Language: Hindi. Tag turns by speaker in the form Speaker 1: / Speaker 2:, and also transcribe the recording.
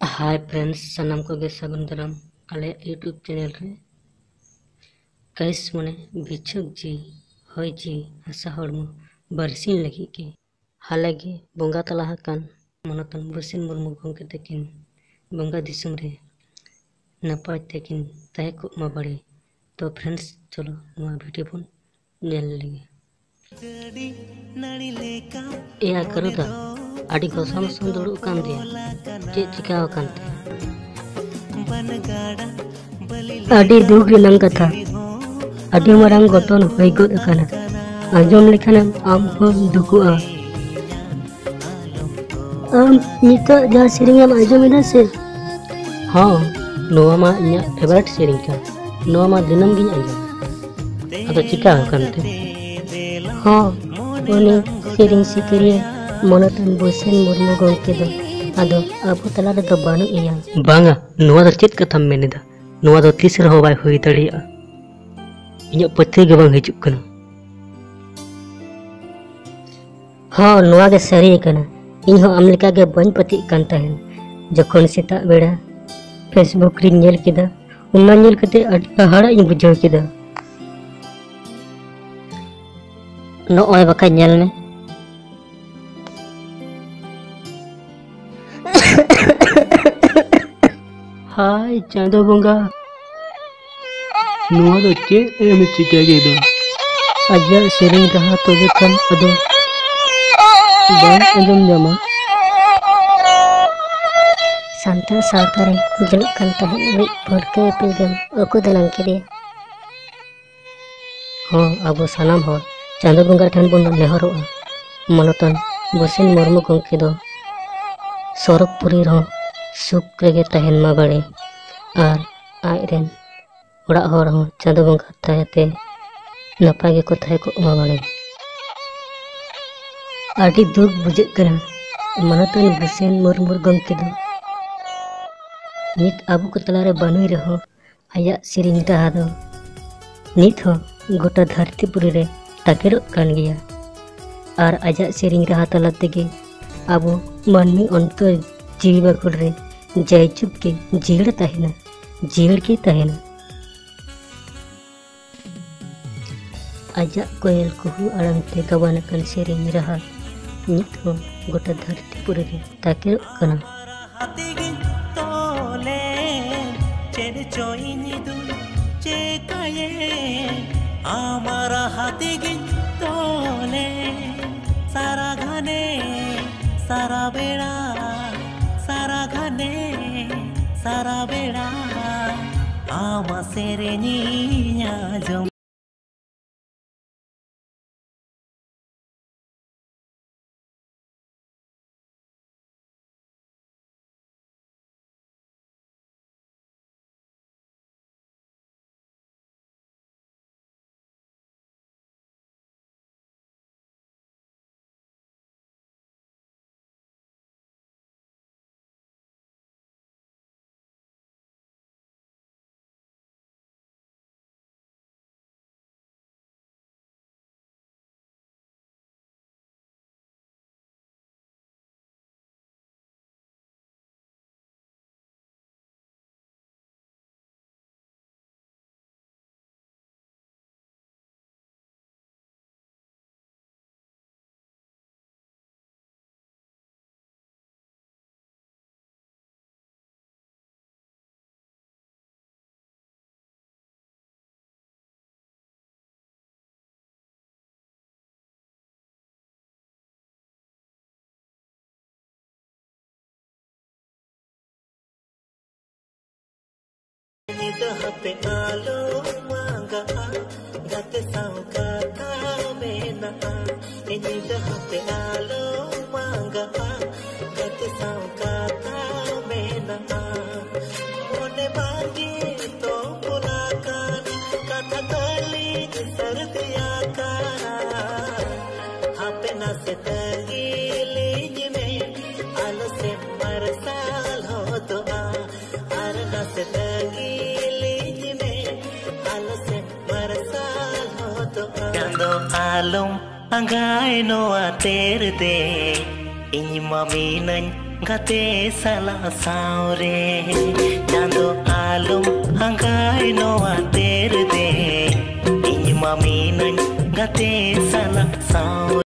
Speaker 1: हाय फ्रेंड्स सानाम को गे सागुन दाराम आले यूट्यूब चैनल रे कैस मने बिछुक जी होय जी हसा हड़मो बरसिन लगी के हाले गे बोंगा तला हकान मनतन बुसिन मुर्मु गंके तकिन बोंगा दिसुम रे नपाय तकिन तहे को मा बड़े। तो फ्रेंड्स चलो नवा वीडियो बन नेल लगे या करो दा आड़ी घोसम सुंदर कान दे चे चिका कान ते आड़ी दुख रेनांग कथा आड़ी मारांग गठन होय गद अकाना आजम लेखान आम को दुखुआ आम नितो जा सेरिंगम आजमिना से हां नोवा मा इया फेवरेट सेरिंग का नोवा मा दिनम गिन आजम अदो चिका कान ते हां उनी सेरिंग सिकरिया मनतन बुसिन मुर्मु गंके दो आदो आबो तला रे दो बानु इया बांगा नोवा द चेत कथम मेनेदा नोवा द तीस रहो बाय होई दड़िया इया पथे गे बांग हिजुक कना हां नोवा गे सरी कना इन हो अमलिका गे बन पति कान तहन जखन सेता बेड़ा फेसबुक रे नेल केदा उन्ना नेल कते अडी हड़ा इन बुझाव केदा नो ओय बका नेल में हाय चांदो बोंगा नुआ दो चे एम चिका गेदा आजा सेरिंग रहा तो बेकन अदो बाय अंजम जामा सांता सावतारे जलक कान तहन वे भरके पिलगम ओको दलां केदे हां आबो सानाम हो चांदो बोंगा ठन बोन नेहरोआ मनतन बुसिन मुर्मु गंके दो सरकपुरी रहो सुख रे तहन मा बड़े और आयरन ओड़ा हर हो चांदो बोंगा तायते नपाय गे को थाय को मा बड़े आडी दुख बुझे कना मनतन बुसिन मुर्मु गंके दो नित आबू को तलारे बानुई रहो आया सेरिंग रहा दो नित हो गोटा धरतीपुरी रे ताकेरो कान गया और आजा सेरिंग रहा तला तेगे आबो मानमी अंतर जीवी बाकुल रे जय चुप के जीड़ तहना जीड़ के तहना आजा कोयल कुहू आड़ंग ते गवान कन सेरिंग रहा नित हो गोटा धरतीपुरी रे ताकेरो कना
Speaker 2: आमारा हाथी गिन तोले सारा घने सारा बेड़ा सारा घने सारा बेड़ा आमा सेरेनी जो पे आलो मांगा गते साउका मेना पे आलो मांगा गते साउका मेना मोने बागी तो पुलाकान कथा कली सर्दिया का हापे ना से तंगी लीज में आलो से मरसाल हो तो आर ना से तंगी आलम angay no ater de inyma minany gate sala saure chando alum angai noa ter de iñ mami nañ gate sala saure